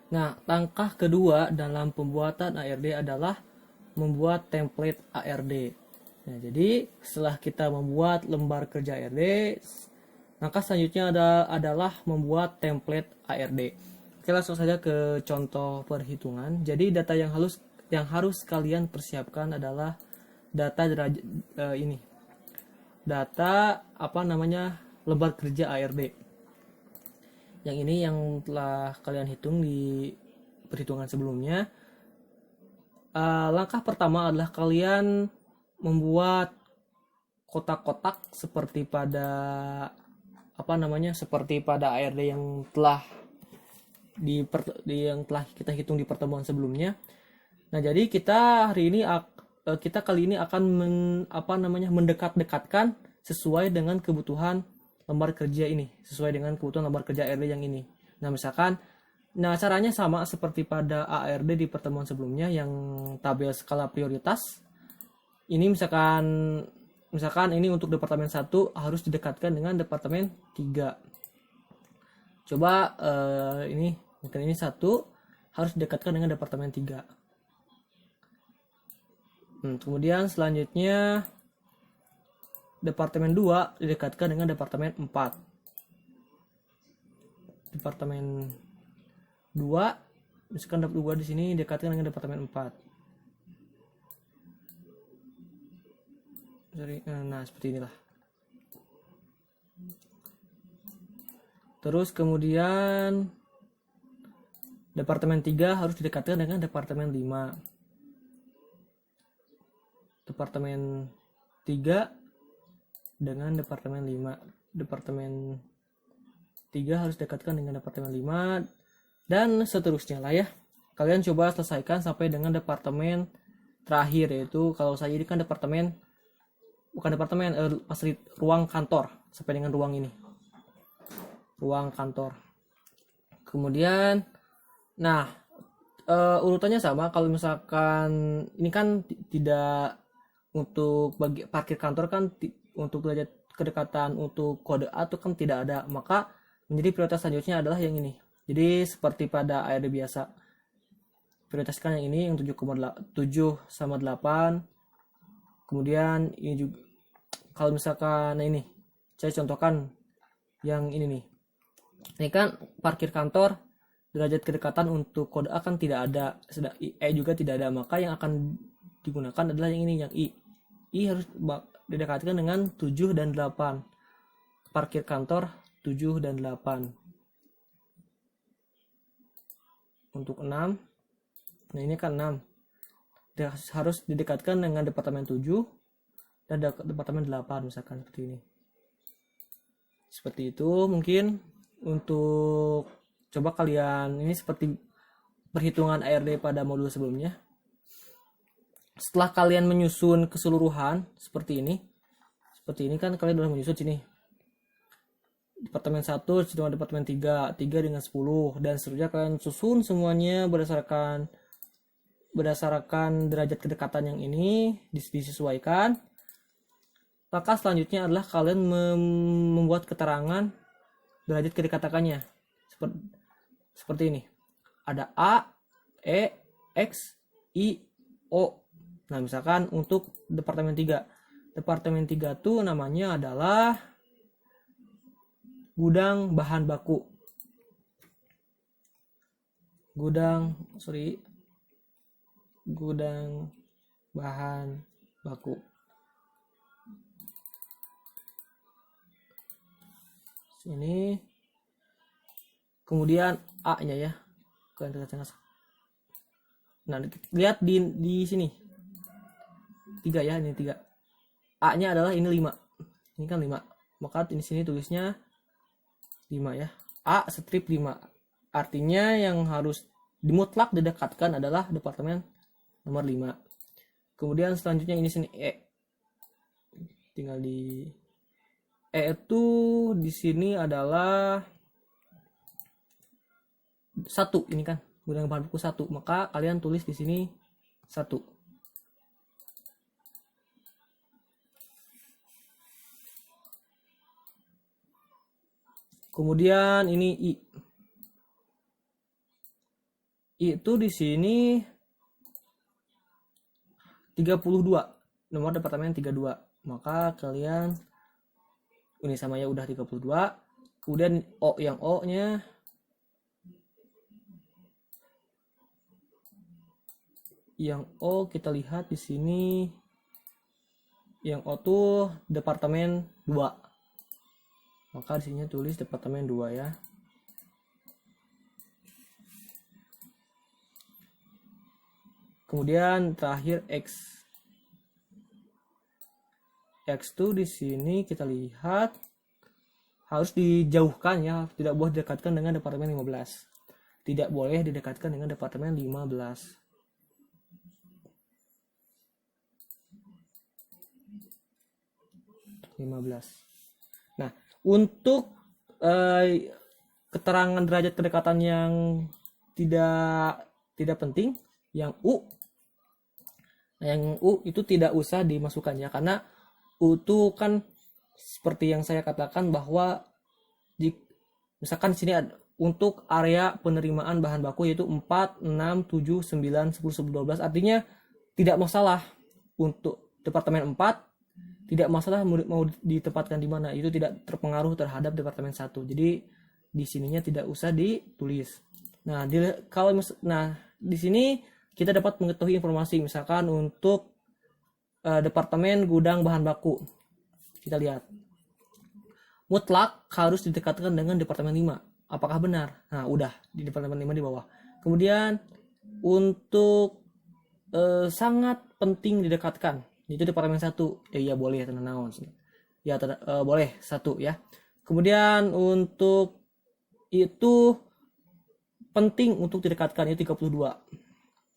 Nah, langkah kedua dalam pembuatan ARD adalah membuat template ARD. Nah, jadi setelah kita membuat lembar kerja ARD, langkah selanjutnya adalah membuat template ARD. Oke, langsung saja ke contoh perhitungan. Jadi data yang harus kalian persiapkan adalah data ini. Data lembar kerja ARD. Yang ini yang telah kalian hitung di perhitungan sebelumnya. Langkah pertama adalah kalian membuat kotak-kotak seperti pada ARD yang telah yang telah kita hitung di pertemuan sebelumnya. Nah, jadi kita kali ini akan mendekat-dekatkan sesuai dengan kebutuhan lembar kerja ini, sesuai dengan kebutuhan lembar kerja ARD yang ini. Nah, caranya sama seperti pada ARD di pertemuan sebelumnya yang tabel skala prioritas. Ini misalkan ini untuk departemen 1 harus didekatkan dengan departemen 3. Coba ini mungkin ini 1 harus didekatkan dengan departemen 3. Kemudian selanjutnya departemen 2 didekatkan dengan departemen 4. Departemen 2 misalkan dapat 2 di sini didekatkan dengan departemen 4. Nah, seperti inilah. Terus kemudian departemen 3 harus didekatkan dengan departemen 5. Departemen 3 dengan departemen 5. Departemen 3 harus didekatkan dengan departemen 5 dan seterusnya lah ya. Kalian coba selesaikan sampai dengan departemen terakhir, yaitu kalau saya ini kan ruang kantor, sampai dengan ruang ini, ruang kantor. Kemudian urutannya sama. Kalau misalkan ini kan tidak untuk bagi parkir kantor kan untuk derajat kedekatan untuk kode A itu kan tidak ada, maka menjadi prioritas selanjutnya adalah yang ini. Jadi seperti pada ARD biasa, prioritaskan yang ini yang 7,8. Kemudian ini juga kalau misalkan ini saya contohkan yang ini nih. Ini kan parkir kantor, derajat kedekatan untuk kode A kan tidak ada, E juga tidak ada, maka yang akan digunakan adalah yang ini, yang I. I harus didekatkan dengan 7 dan 8. Parkir kantor 7 dan 8. Untuk 6. Nah, ini kan 6. Harus didekatkan dengan departemen 7 dan departemen 8 misalkan seperti ini. Seperti itu mungkin untuk coba kalian ini seperti perhitungan ARD pada modul sebelumnya. Setelah kalian menyusun keseluruhan seperti ini kan kalian sudah menyusun sini. Departemen 1 dengan departemen 3 dengan 10 dan seterusnya, kalian susun semuanya berdasarkan derajat kedekatan yang ini disesuaikan. Maka selanjutnya adalah kalian membuat keterangan derajat kedekatannya seperti ini. Ada A, E, X, I, O. Nah, misalkan untuk departemen 3. Departemen 3 itu namanya adalah gudang bahan baku. Gudang bahan baku. Sini. Kemudian A-nya ya. Nah, lihat di sini. 3 ya, ini 3. A-nya adalah ini 5. Ini kan 5. Maka di sini tulisnya 5 ya. A strip 5. Artinya yang harus dimutlak didekatkan adalah departemen nomor 5. Kemudian selanjutnya ini sini E. Tinggal di E itu di sini adalah 1, ini kan gudang bahan baku 1. Maka kalian tulis di sini 1. Kemudian ini I. itu di sini 32, nomor departemen 32. Maka kalian ini sama ya udah 32. Kemudian yang O-nya kita lihat di sini. Yang O tuh departemen 2. Maka di sini tulis departemen 2 ya. Kemudian terakhir X. X tuh di sini kita lihat harus dijauhkan ya, tidak boleh didekatkan dengan departemen 15. Tidak boleh didekatkan dengan departemen 15. Nah, untuk keterangan derajat kedekatan yang tidak penting, yang U. Nah, yang U itu tidak usah dimasukkan ya, karena U itu kan seperti yang saya katakan bahwa misalkan di sini ada untuk area penerimaan bahan baku yaitu 4, 6, 7, 9, 10, 11, 12, artinya tidak masalah untuk departemen 4, tidak masalah mau ditempatkan di mana, itu tidak terpengaruh terhadap departemen 1. Jadi di sininya tidak usah ditulis. Nah, di sini kita dapat mengetahui informasi misalkan untuk departemen gudang bahan baku. Kita lihat. Mutlak harus didekatkan dengan departemen 5. Apakah benar? Nah, udah di departemen 5 di bawah. Kemudian untuk sangat penting didekatkan, itu departemen 1. Ya boleh naon. Ya boleh 1 ya. Kemudian untuk itu penting untuk didekatkan itu 32.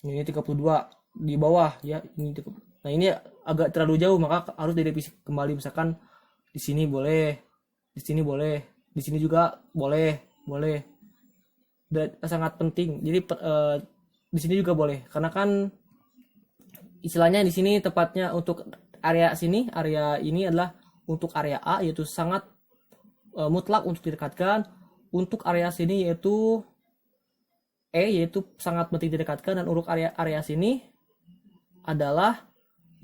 Ini 32 di bawah ya. Nah, ini agak terlalu jauh, maka harus direvisi kembali. Misalkan di sini boleh, di sini boleh, di sini juga boleh. Dan sangat penting. Jadi di sini juga boleh, karena kan istilahnya di sini tepatnya untuk area sini, area ini adalah untuk area A, yaitu sangat mutlak untuk didekatkan. Untuk area sini yaitu E, yaitu sangat penting didekatkan, dan untuk area sini adalah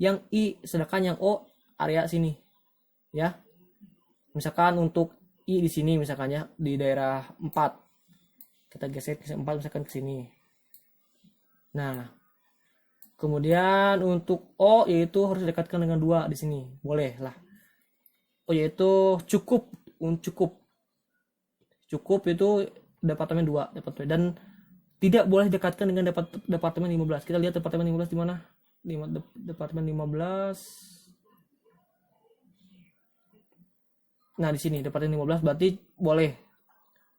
yang I, sedangkan yang O area sini ya. Misalkan untuk I di sini misalkan ya, di daerah 4 kita geser ke 4 misalkan ke sini. Nah, kemudian untuk O yaitu harus didekatkan dengan 2 di sini, boleh lah. O yaitu cukup itu departemen 2, dan tidak boleh dekatkan dengan departemen 15. Kita lihat departemen 15 di mana? Departemen 15. Nah, di sini departemen 15 berarti boleh.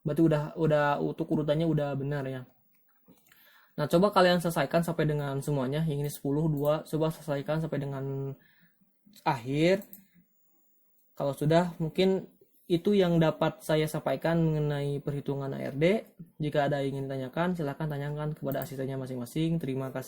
Berarti udah untuk urutannya udah benar ya. Nah, coba kalian selesaikan sampai dengan semuanya. Yang ini 10, 2, coba selesaikan sampai dengan akhir. Kalau sudah, mungkin itu yang dapat saya sampaikan mengenai perhitungan ARD. Jika ada yang ingin ditanyakan, silakan tanyakan kepada asistennya masing-masing. Terima kasih.